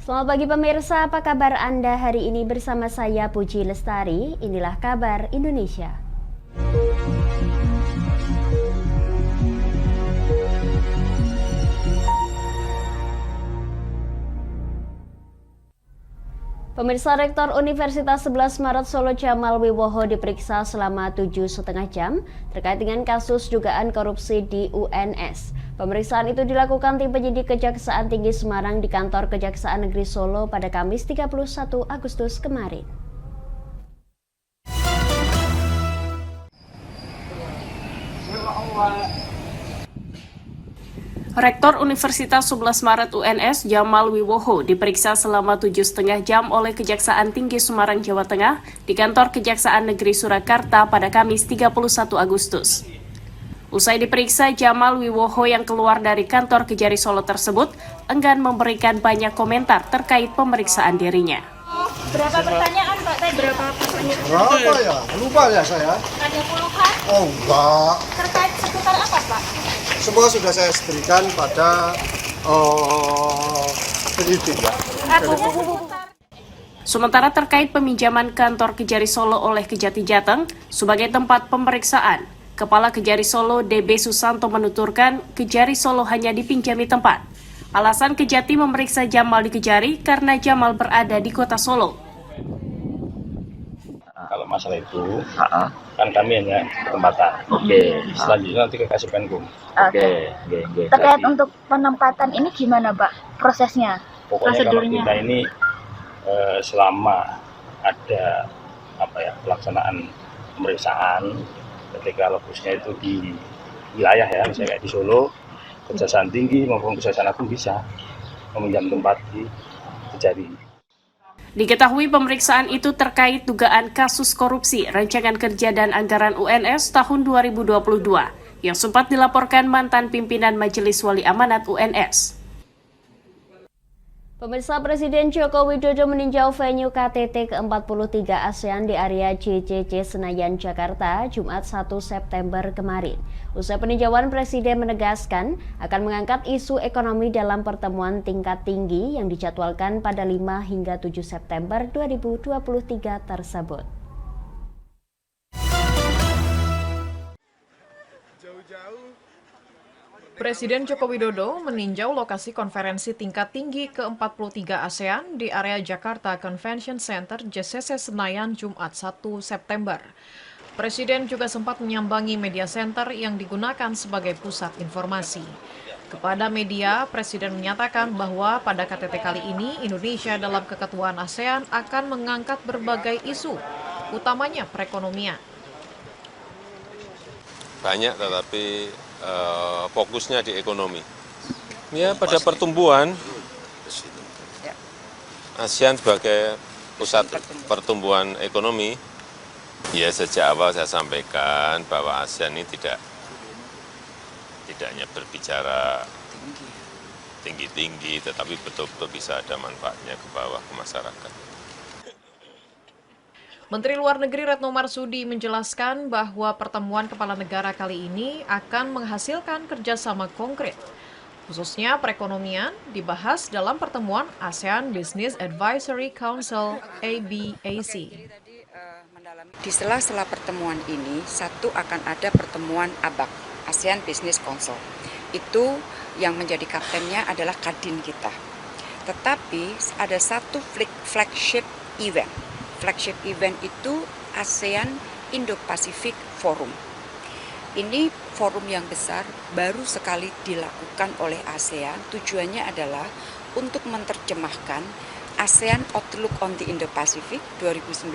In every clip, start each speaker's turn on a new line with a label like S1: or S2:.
S1: Selamat pagi pemirsa, apa kabar Anda hari ini bersama saya Puji Lestari? Inilah kabar Indonesia. Pemirsa, Rektor Universitas 11 Maret Solo Jamal Wiwoho diperiksa selama 7,5 jam terkait dengan kasus dugaan korupsi di UNS. Pemeriksaan itu dilakukan tim penyidik Kejaksaan Tinggi Semarang di kantor Kejaksaan Negeri Solo pada Kamis 31 Agustus kemarin.
S2: Rektor Universitas 11 Maret UNS Jamal Wiwoho diperiksa selama 7,5 jam oleh Kejaksaan Tinggi Semarang, Jawa Tengah di kantor Kejaksaan Negeri Surakarta pada Kamis 31 Agustus. Usai diperiksa, Jamal Wiwoho yang keluar dari kantor Kejari Solo tersebut enggan memberikan banyak komentar terkait pemeriksaan dirinya.
S3: Berapa pertanyaan Pak? Berapa pertanyaan?
S4: Berapa ya? Lupa ya saya.
S3: Ada puluhan?
S4: Oh enggak.
S3: Terkait seputar apa Pak?
S4: Semua sudah saya berikan pada penyidik ya.
S2: Sementara terkait peminjaman kantor Kejari Solo oleh Kejati Jateng sebagai tempat pemeriksaan, Kepala Kejari Solo DB Susanto menuturkan Kejari Solo hanya dipinjami tempat. Alasan Kejati memeriksa Jamal di Kejari karena Jamal berada di kota Solo.
S5: Kalau masalah itu, kan kami hanya penempatan. Selanjutnya nanti ke Kasipenkum.
S3: Terkait untuk penempatan ini gimana Pak prosesnya?
S5: Pokoknya kalau kita ini selama ada pelaksanaan pemeriksaan, ketika lokusnya itu di wilayah ya, misalnya kayak di Solo, Kejaksaan Tinggi maupun Kejaksaan Agung bisa meminjam tempat di Kejari.
S2: Diketahui pemeriksaan itu terkait dugaan kasus korupsi Rancangan Kerja dan Anggaran UNS tahun 2022 yang sempat dilaporkan mantan pimpinan Majelis Wali Amanat UNS.
S1: Pemirsa, Presiden Joko Widodo meninjau venue KTT ke-43 ASEAN di area JCC Senayan, Jakarta, Jumat 1 September kemarin. Usai peninjauan, Presiden menegaskan akan mengangkat isu ekonomi dalam pertemuan tingkat tinggi yang dijadwalkan pada 5 hingga 7 September 2023 tersebut.
S6: Presiden Joko Widodo meninjau lokasi konferensi tingkat tinggi ke-43 ASEAN di area Jakarta Convention Center JCC Senayan Jumat 1 September. Presiden juga sempat menyambangi media center yang digunakan sebagai pusat informasi. Kepada media, Presiden menyatakan bahwa pada KTT kali ini Indonesia dalam keketuaan ASEAN akan mengangkat berbagai isu, utamanya perekonomian.
S7: Banyak tetapi fokusnya di ekonomi. Ya, pada pertumbuhan, ASEAN sebagai pusat pertumbuhan ekonomi, ya sejak awal saya sampaikan bahwa ASEAN ini tidak hanya berbicara tinggi-tinggi, tetapi betul-betul bisa ada manfaatnya ke bawah, ke masyarakat.
S6: Menteri Luar Negeri Retno Marsudi menjelaskan bahwa pertemuan kepala negara kali ini akan menghasilkan kerjasama konkret. Khususnya perekonomian dibahas dalam pertemuan ASEAN Business Advisory Council (ABAC).
S8: Di sela-sela pertemuan ini, akan ada pertemuan ABAC, ASEAN Business Council. Itu yang menjadi kaptennya adalah Kadin kita. Tetapi ada satu flagship event. Flagship event itu ASEAN Indo-Pacific Forum. Ini forum yang besar baru sekali dilakukan oleh ASEAN. Tujuannya adalah untuk menerjemahkan ASEAN Outlook on the Indo-Pacific 2019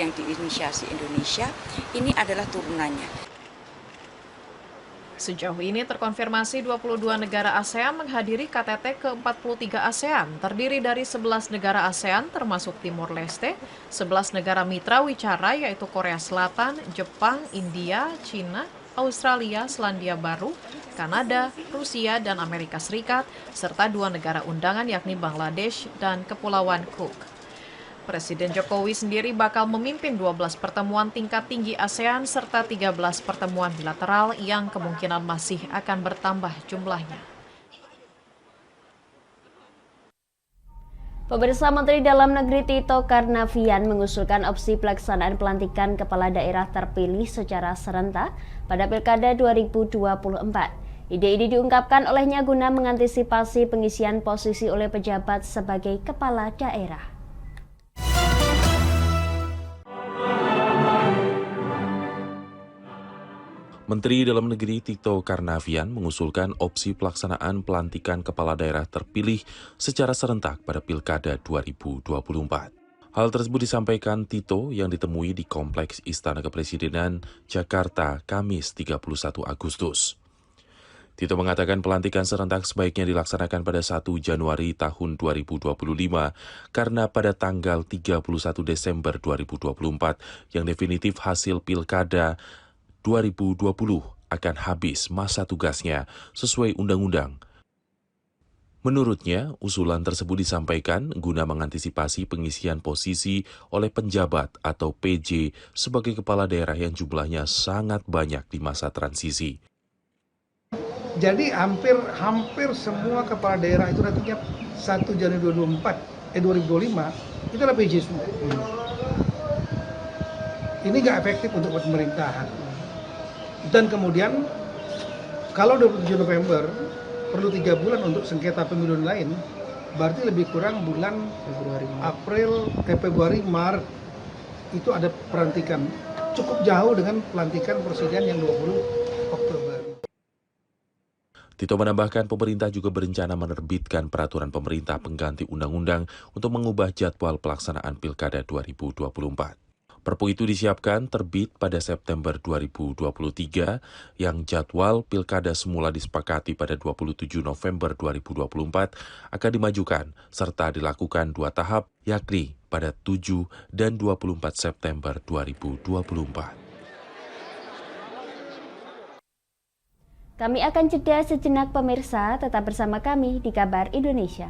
S8: yang diinisiasi Indonesia. Ini adalah turunannya.
S6: Sejauh ini terkonfirmasi 22 negara ASEAN menghadiri KTT ke-43 ASEAN, terdiri dari 11 negara ASEAN termasuk Timor Leste, 11 negara mitra wicara yaitu Korea Selatan, Jepang, India, China, Australia, Selandia Baru, Kanada, Rusia, dan Amerika Serikat, serta 2 negara undangan yakni Bangladesh dan Kepulauan Cook. Presiden Jokowi sendiri bakal memimpin 12 pertemuan tingkat tinggi ASEAN serta 13 pertemuan bilateral yang kemungkinan masih akan bertambah jumlahnya.
S1: Pemirsa, Menteri Dalam Negeri Tito Karnavian mengusulkan opsi pelaksanaan pelantikan kepala daerah terpilih secara serentak pada Pilkada 2024. Ide ini diungkapkan olehnya guna mengantisipasi pengisian posisi oleh pejabat sebagai kepala daerah.
S9: Menteri Dalam Negeri Tito Karnavian mengusulkan opsi pelaksanaan pelantikan kepala daerah terpilih secara serentak pada Pilkada 2024. Hal tersebut disampaikan Tito yang ditemui di Kompleks Istana Kepresidenan, Jakarta, Kamis 31 Agustus. Tito mengatakan pelantikan serentak sebaiknya dilaksanakan pada 1 Januari tahun 2025 karena pada tanggal 31 Desember 2024 yang definitif hasil Pilkada 2020 akan habis masa tugasnya sesuai undang-undang. Menurutnya, usulan tersebut disampaikan guna mengantisipasi pengisian posisi oleh penjabat atau PJ sebagai kepala daerah yang jumlahnya sangat banyak di masa transisi.
S10: Jadi hampir semua kepala daerah itu nantinya 1 Januari 2025 itu adalah PJ semua. Ini nggak efektif untuk pemerintahan. Dan kemudian kalau 27 November perlu 3 bulan untuk sengketa pemilu lain, berarti lebih kurang bulan Februari, Maret itu ada pelantikan. Cukup jauh dengan pelantikan presiden yang 20 Oktober.
S9: Tito menambahkan pemerintah juga berencana menerbitkan peraturan pemerintah pengganti undang-undang untuk mengubah jadwal pelaksanaan Pilkada 2024. Perpu itu disiapkan terbit pada September 2023 yang jadwal Pilkada semula disepakati pada 27 November 2024 akan dimajukan serta dilakukan 2 tahap yakni pada 7 dan 24 September 2024.
S1: Kami akan jeda sejenak pemirsa, tetap bersama kami di Kabar Indonesia.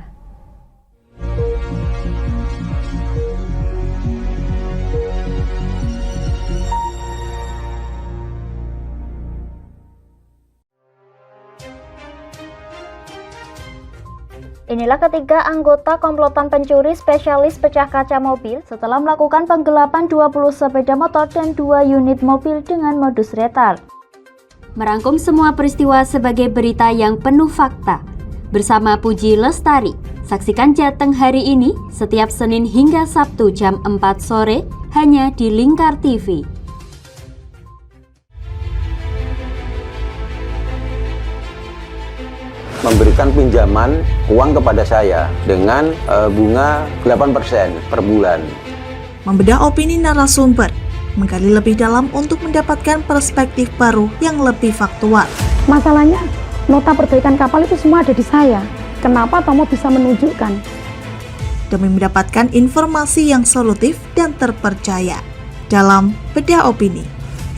S1: Inilah ketiga anggota komplotan pencuri spesialis pecah kaca mobil setelah melakukan penggelapan 20 sepeda motor dan 2 unit mobil dengan modus retal. Merangkum semua peristiwa sebagai berita yang penuh fakta. Bersama Puji Lestari, saksikan Jateng hari ini setiap Senin hingga Sabtu jam 4 sore hanya di Lingkar TV.
S11: Memberikan pinjaman uang kepada saya dengan bunga 8% per bulan.
S12: Membedah opini narasumber, menggali lebih dalam untuk mendapatkan perspektif baru yang lebih faktual.
S13: Masalahnya, nota perbaikan kapal itu semua ada di saya. Kenapa Tomo bisa menunjukkan?
S12: Demi mendapatkan informasi yang solutif dan terpercaya dalam Bedah Opini.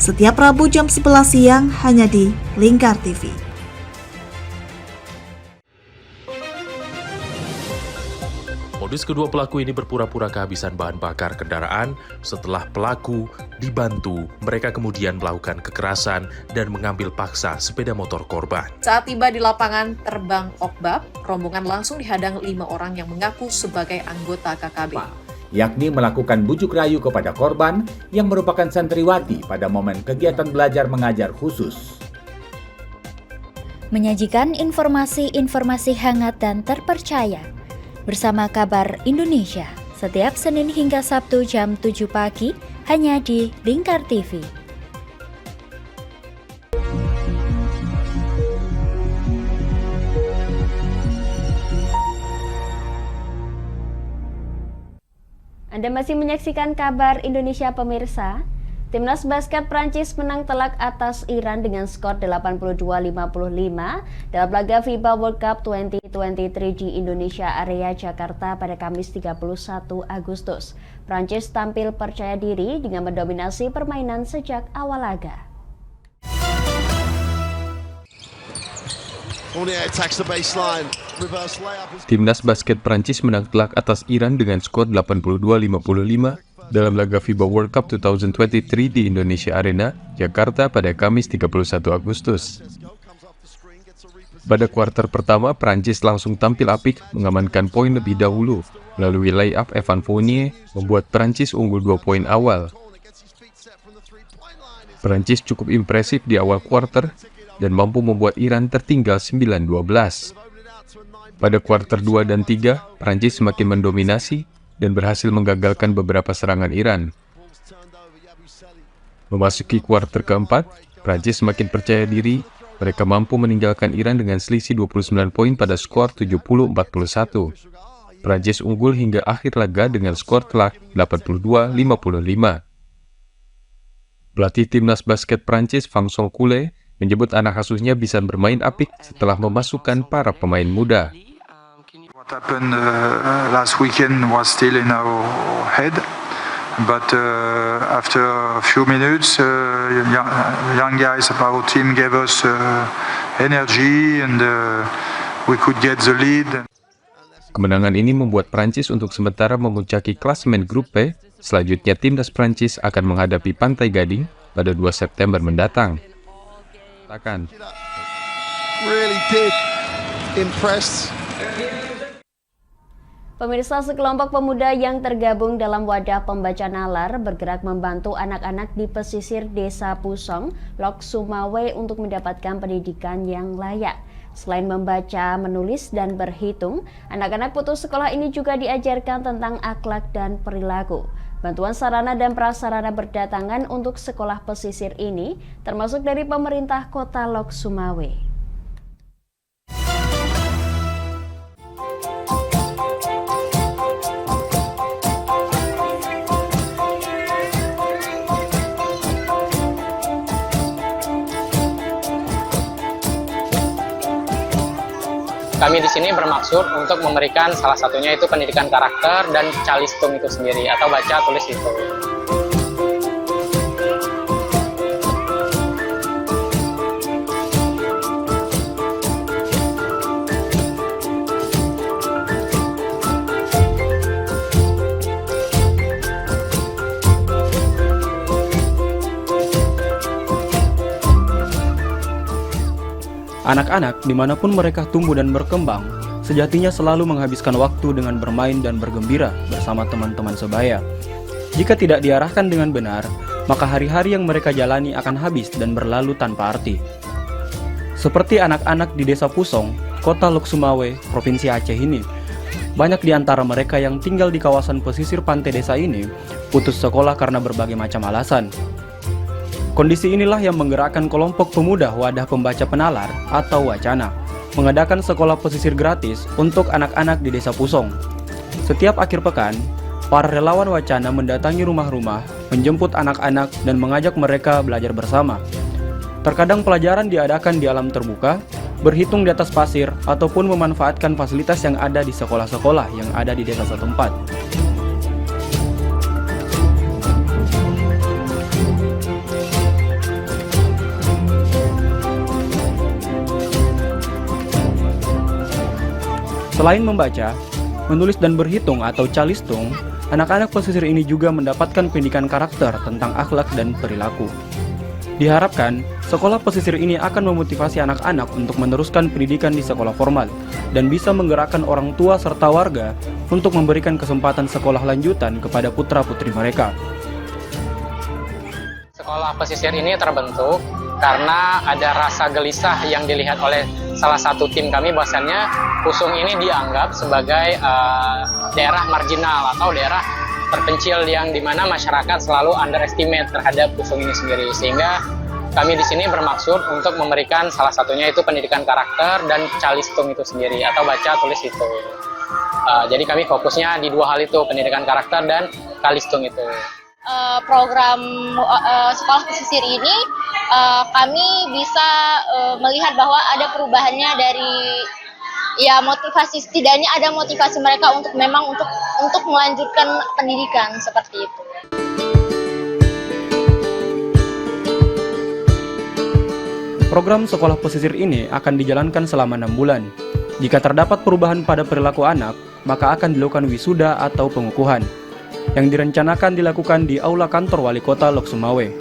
S12: Setiap Rabu jam 11 siang hanya di Lingkar TV.
S9: Modus kedua pelaku ini berpura-pura kehabisan bahan bakar kendaraan. Setelah pelaku dibantu, mereka kemudian melakukan kekerasan dan mengambil paksa sepeda motor korban.
S6: Saat tiba di lapangan terbang Okbab, rombongan langsung dihadang 5 orang yang mengaku sebagai anggota KKB.
S14: Yakni melakukan bujuk rayu kepada korban yang merupakan santriwati pada momen kegiatan belajar mengajar khusus.
S15: Menyajikan informasi-informasi hangat dan terpercaya bersama Kabar Indonesia setiap Senin hingga Sabtu jam 7 pagi hanya di Lingkar TV.
S1: Anda masih menyaksikan Kabar Indonesia pemirsa. Timnas basket Prancis menang telak atas Iran dengan skor 82-55 dalam laga FIBA World Cup 2023 di Indonesia Area Jakarta pada Kamis 31 Agustus. Prancis tampil percaya diri dengan mendominasi permainan sejak awal laga.
S16: Timnas basket Prancis menang telak atas Iran dengan skor 82-55 dalam laga FIBA World Cup 2023 di Indonesia Arena, Jakarta pada Kamis 31 Agustus. Pada kuarter pertama, Prancis langsung tampil apik mengamankan poin lebih dahulu. Melalui layup Evan Fournier membuat Prancis unggul 2 poin awal. Prancis cukup impresif di awal kuarter dan mampu membuat Iran tertinggal 9-12. Pada kuarter 2 dan 3, Prancis semakin mendominasi dan berhasil menggagalkan beberapa serangan Iran. Memasuki kuarter keempat, Prancis semakin percaya diri. Mereka mampu meninggalkan Iran dengan selisih 29 poin pada skor 70-41. Prancis unggul hingga akhir laga dengan skor telak 82-55. Pelatih timnas basket Prancis, Vincent Collet, menyebut anak asuhnya bisa bermain apik setelah memasukkan para pemain muda.
S17: What happened last weekend was still in our head. But after a few minutes, young guys of our team gave us energy and we could get the lead.
S16: Kemenangan ini membuat Prancis untuk sementara memuncaki klasemen grup P. Selanjutnya timnas Prancis akan menghadapi Pantai Gading pada 2 September mendatang.
S4: Really did impress.
S1: Pemirsa, sekelompok pemuda yang tergabung dalam wadah pembaca nalar bergerak membantu anak-anak di pesisir Desa Pusong, Lok Sumawe untuk mendapatkan pendidikan yang layak. Selain membaca, menulis, dan berhitung, anak-anak putus sekolah ini juga diajarkan tentang akhlak dan perilaku. Bantuan sarana dan prasarana berdatangan untuk sekolah pesisir ini termasuk dari pemerintah kota Lok Sumawe.
S18: Kami di sini bermaksud untuk memberikan salah satunya itu pendidikan karakter dan calistung itu sendiri atau baca tulis itu.
S19: Anak-anak dimanapun mereka tumbuh dan berkembang, sejatinya selalu menghabiskan waktu dengan bermain dan bergembira bersama teman-teman sebaya. Jika tidak diarahkan dengan benar, maka hari-hari yang mereka jalani akan habis dan berlalu tanpa arti. Seperti anak-anak di Desa Pusong, Kota Lok Sumawe, Provinsi Aceh ini, banyak di antara mereka yang tinggal di kawasan pesisir pantai desa ini putus sekolah karena berbagai macam alasan. Kondisi inilah yang menggerakkan kelompok pemuda Wadah Pembaca Penalar atau Wacana mengadakan sekolah pesisir gratis untuk anak-anak di Desa Pusong. Setiap akhir pekan, para relawan Wacana mendatangi rumah-rumah, menjemput anak-anak dan mengajak mereka belajar bersama. Terkadang pelajaran diadakan di alam terbuka, berhitung di atas pasir, ataupun memanfaatkan fasilitas yang ada di sekolah-sekolah yang ada di desa setempat. Selain membaca, menulis dan berhitung atau calistung, anak-anak pesisir ini juga mendapatkan pendidikan karakter tentang akhlak dan perilaku. Diharapkan, sekolah pesisir ini akan memotivasi anak-anak untuk meneruskan pendidikan di sekolah formal dan bisa menggerakkan orang tua serta warga untuk memberikan kesempatan sekolah lanjutan kepada putra-putri mereka.
S18: Sekolah pesisir ini terbentuk karena ada rasa gelisah yang dilihat oleh salah satu tim kami, bahwasannya Pusong ini dianggap sebagai daerah marginal atau daerah terpencil yang dimana masyarakat selalu underestimate terhadap Pusong ini sendiri, sehingga kami di sini bermaksud untuk memberikan salah satunya itu pendidikan karakter dan calistung itu sendiri atau baca tulis itu. Jadi kami fokusnya di dua hal itu, pendidikan karakter dan calistung itu.
S20: Program sekolah pesisir ini kami bisa melihat bahwa ada perubahannya dari motivasi, setidaknya ada motivasi mereka untuk memang untuk melanjutkan pendidikan seperti itu.
S19: Program sekolah pesisir ini akan dijalankan selama 6 bulan. Jika terdapat perubahan pada perilaku anak, maka akan dilakukan wisuda atau pengukuhan yang direncanakan dilakukan di Aula Kantor Wali Kota Lok Sumawe.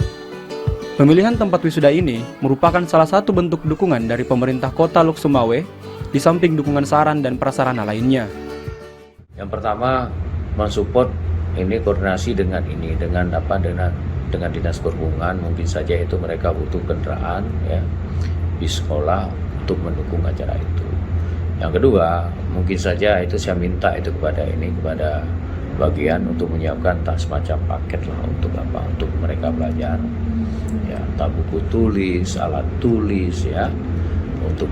S19: Pemilihan tempat wisuda ini merupakan salah satu bentuk dukungan dari pemerintah Kota Lok Sumawe, di samping dukungan saran dan prasarana lainnya.
S21: Yang pertama mensupport ini koordinasi dengan dinas perhubungan, mungkin saja itu mereka butuh kendaraan ya di sekolah untuk mendukung acara itu. Yang kedua, mungkin saja itu saya minta itu kepada bagian untuk menyiapkan tas macam paket lah untuk mereka belajar. Ya, entah buku tulis, alat tulis ya untuk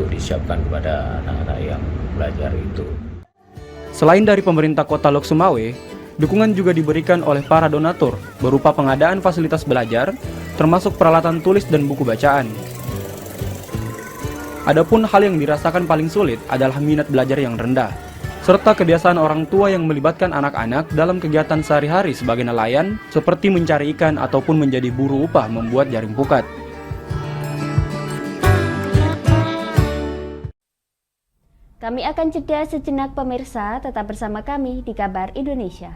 S21: disiapkan kepada anak-anak yang belajar itu.
S19: Selain dari pemerintah Kota Lok Sumawe, dukungan juga diberikan oleh para donatur berupa pengadaan fasilitas belajar, termasuk peralatan tulis dan buku bacaan. Adapun hal yang dirasakan paling sulit adalah minat belajar yang rendah, serta kebiasaan orang tua yang melibatkan anak-anak dalam kegiatan sehari-hari sebagai nelayan, seperti mencari ikan ataupun menjadi buruh upah membuat jaring pukat.
S1: Kami akan jeda sejenak pemirsa, tetap bersama kami di Kabar Indonesia.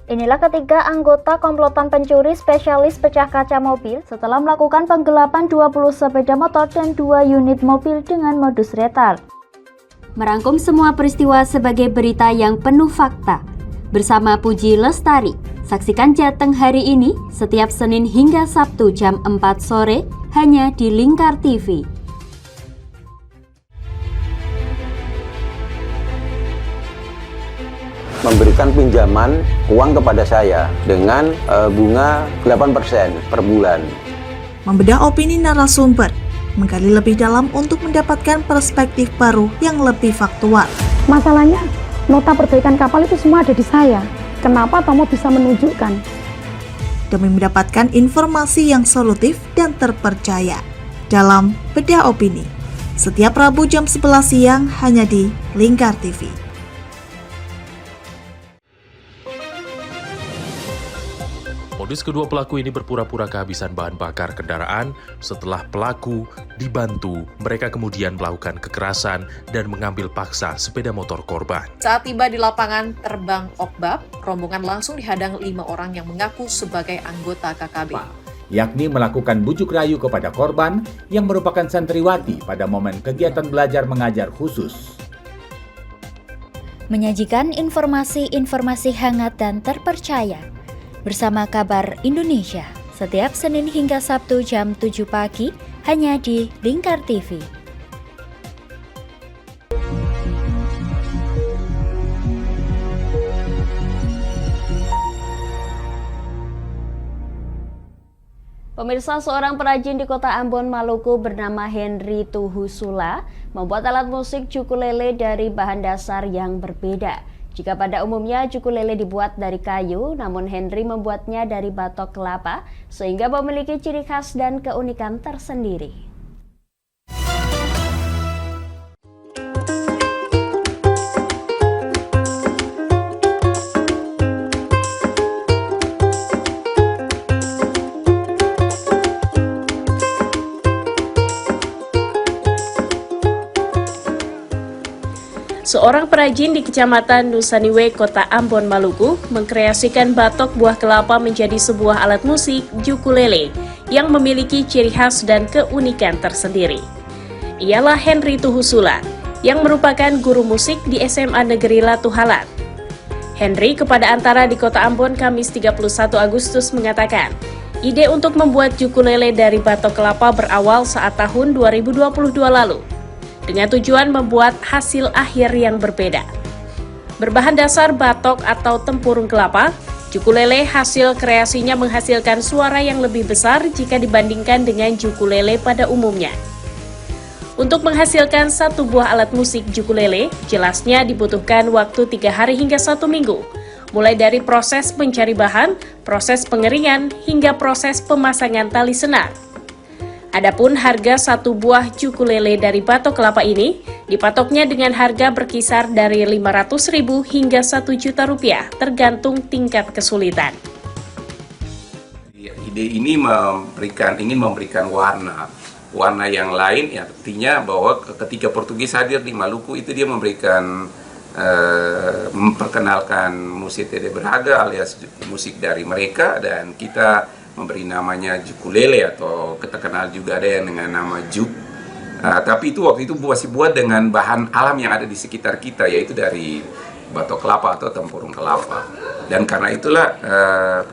S22: Inilah ketiga anggota komplotan pencuri spesialis pecah kaca mobil setelah melakukan penggelapan 20 sepeda motor dan 2 unit mobil dengan modus retard.
S1: Merangkum semua peristiwa sebagai berita yang penuh fakta. Bersama Puji Lestari, saksikan Jateng hari ini setiap Senin hingga Sabtu jam 4 sore hanya di Lingkar TV.
S11: Memberikan pinjaman uang kepada saya dengan bunga 8% per bulan.
S12: Membedah opini narasumber, menggali lebih dalam untuk mendapatkan perspektif baru yang lebih faktual.
S13: Masalahnya, nota perbaikan kapal itu semua ada di saya. Kenapa Tomo bisa menunjukkan?
S12: Demi mendapatkan informasi yang solutif dan terpercaya. Dalam Bedah Opini, setiap Rabu jam 11 siang hanya di Lingkar TV.
S9: Modus kedua pelaku ini berpura-pura kehabisan bahan bakar kendaraan. Setelah pelaku dibantu, mereka kemudian melakukan kekerasan dan mengambil paksa sepeda motor korban.
S6: Saat tiba di lapangan terbang Okbab, rombongan langsung dihadang 5 orang yang mengaku sebagai anggota KKB.
S14: Yakni melakukan bujuk rayu kepada korban yang merupakan santriwati pada momen kegiatan belajar mengajar khusus.
S15: Menyajikan informasi-informasi hangat dan terpercaya bersama Kabar Indonesia, setiap Senin hingga Sabtu jam 7 pagi, hanya di Lingkar TV.
S1: Pemirsa, seorang perajin di kota Ambon, Maluku bernama Henry Tuhusula membuat alat musik ukulele dari bahan dasar yang berbeda. Jika pada umumnya ukulele dibuat dari kayu, namun Henry membuatnya dari batok kelapa sehingga memiliki ciri khas dan keunikan tersendiri.
S2: Seorang perajin di Kecamatan Nusaniwe, Kota Ambon, Maluku, mengkreasikan batok buah kelapa menjadi sebuah alat musik ukulele yang memiliki ciri khas dan keunikan tersendiri. Ialah Henry Tuhusula, yang merupakan guru musik di SMA Negeri Latuhalat. Henry kepada Antara di Kota Ambon, Kamis 31 Agustus mengatakan, ide untuk membuat ukulele dari batok kelapa berawal saat tahun 2022 lalu. Dengan tujuan membuat hasil akhir yang berbeda. Berbahan dasar batok atau tempurung kelapa, ukulele hasil kreasinya menghasilkan suara yang lebih besar jika dibandingkan dengan ukulele pada umumnya. Untuk menghasilkan satu buah alat musik ukulele, jelasnya dibutuhkan waktu 3 hari hingga 1 minggu, mulai dari proses mencari bahan, proses pengeringan, hingga proses pemasangan tali senar. Adapun harga satu buah ukulele dari batok kelapa ini dipatoknya dengan harga berkisar dari Rp500.000 hingga Rp1.000.000 tergantung tingkat kesulitan.
S23: Ide ini ingin memberikan warna yang lain, ya, artinya bahwa ketika Portugis hadir di Maluku itu dia memberikan memperkenalkan musik Tede Braga alias musik dari mereka, dan kita memberi namanya ukulele atau kita kenal juga ada yang dengan nama juk. Tapi itu waktu itu masih buat dengan bahan alam yang ada di sekitar kita, yaitu dari batok kelapa atau tempurung kelapa. Dan karena itulah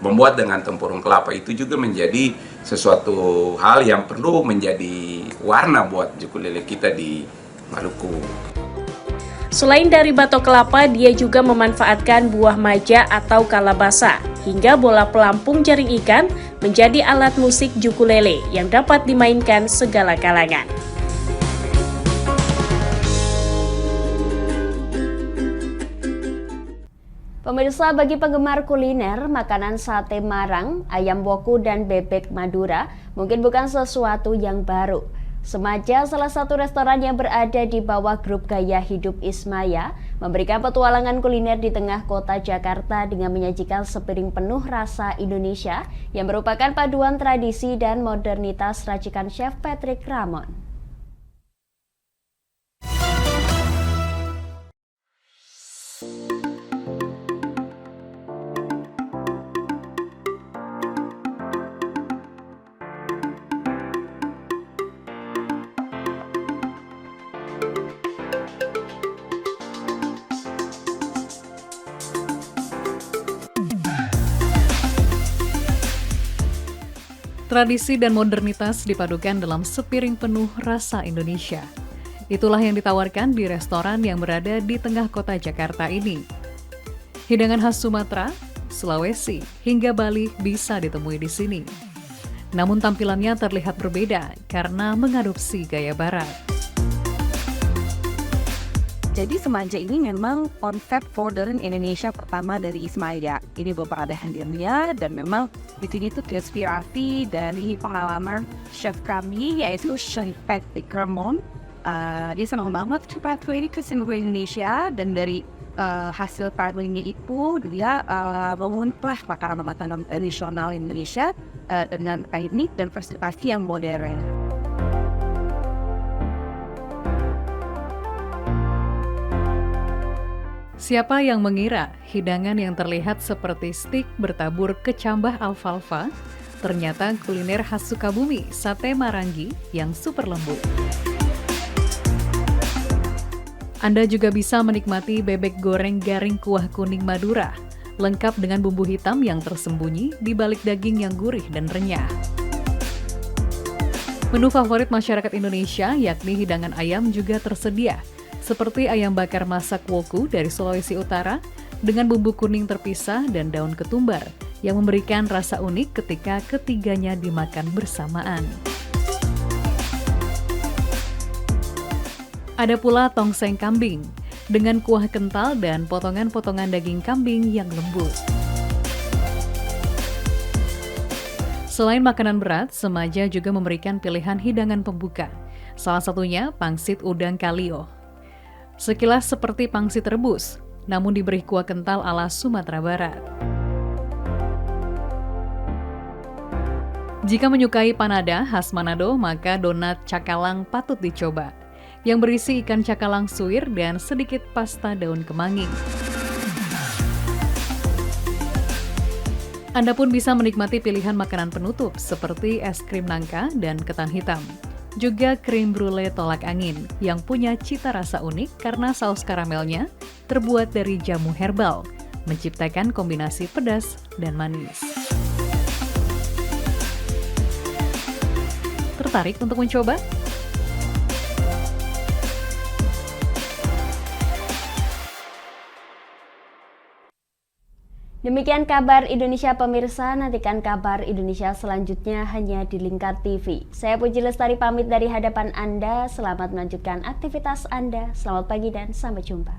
S23: membuat dengan tempurung kelapa itu juga menjadi sesuatu hal yang perlu menjadi warna buat ukulele kita di Maluku.
S2: Selain dari batok kelapa, dia juga memanfaatkan buah maja atau kalabasa hingga bola pelampung jaring ikan menjadi alat musik ukulele yang dapat dimainkan segala kalangan.
S1: Pemirsa, bagi penggemar kuliner, makanan sate Marang, ayam woku, dan bebek Madura mungkin bukan sesuatu yang baru. Semaja salah satu restoran yang berada di bawah grup Gaya Hidup Ismaya memberikan petualangan kuliner di tengah kota Jakarta dengan menyajikan sepiring penuh rasa Indonesia yang merupakan paduan tradisi dan modernitas racikan Chef Patrick Ramon.
S6: Tradisi dan modernitas dipadukan dalam sepiring penuh rasa Indonesia. Itulah yang ditawarkan di restoran yang berada di tengah kota Jakarta ini. Hidangan khas Sumatera, Sulawesi, hingga Bali bisa ditemui di sini. Namun tampilannya terlihat berbeda karena mengadopsi gaya barat.
S3: Jadi Semaja ini memang konsep modern Indonesia pertama dari Ismaya. Ini beberapa hadirnya dan memang di sini itu terinspirasi dari pengalaman chef kami yaitu Chef Patrick Ramon. Dia senang banget pathway ini ke seluruh Indonesia dan dari hasil pathway-nya itu dia mengolah makanan-makanan tradisional Indonesia dengan teknik dan presentasi yang modern.
S6: Siapa yang mengira hidangan yang terlihat seperti stik bertabur kecambah alfalfa, ternyata kuliner khas Sukabumi, sate Marangi yang super lembut. Anda juga bisa menikmati bebek goreng garing kuah kuning Madura, lengkap dengan bumbu hitam yang tersembunyi di balik daging yang gurih dan renyah. Menu favorit masyarakat Indonesia yakni hidangan ayam juga tersedia, seperti ayam bakar masak woku dari Sulawesi Utara dengan bumbu kuning terpisah dan daun ketumbar yang memberikan rasa unik ketika ketiganya dimakan bersamaan. Ada pula tongseng kambing dengan kuah kental dan potongan-potongan daging kambing yang lembut. Selain makanan berat, Semaja juga memberikan pilihan hidangan pembuka. Salah satunya pangsit udang kalio. Sekilas seperti pangsit rebus, namun diberi kuah kental ala Sumatera Barat. Jika menyukai panada khas Manado, maka donat cakalang patut dicoba, yang berisi ikan cakalang suwir dan sedikit pasta daun kemangi. Anda pun bisa menikmati pilihan makanan penutup seperti es krim nangka dan ketan hitam. Juga krim brulee tolak angin yang punya cita rasa unik karena saus karamelnya terbuat dari jamu herbal, menciptakan kombinasi pedas dan manis. Tertarik untuk mencoba?
S1: Demikian kabar Indonesia pemirsa, nantikan kabar Indonesia selanjutnya hanya di Lingkar TV. Saya Puji Lestari pamit dari hadapan Anda, selamat melanjutkan aktivitas Anda, selamat pagi dan sampai jumpa.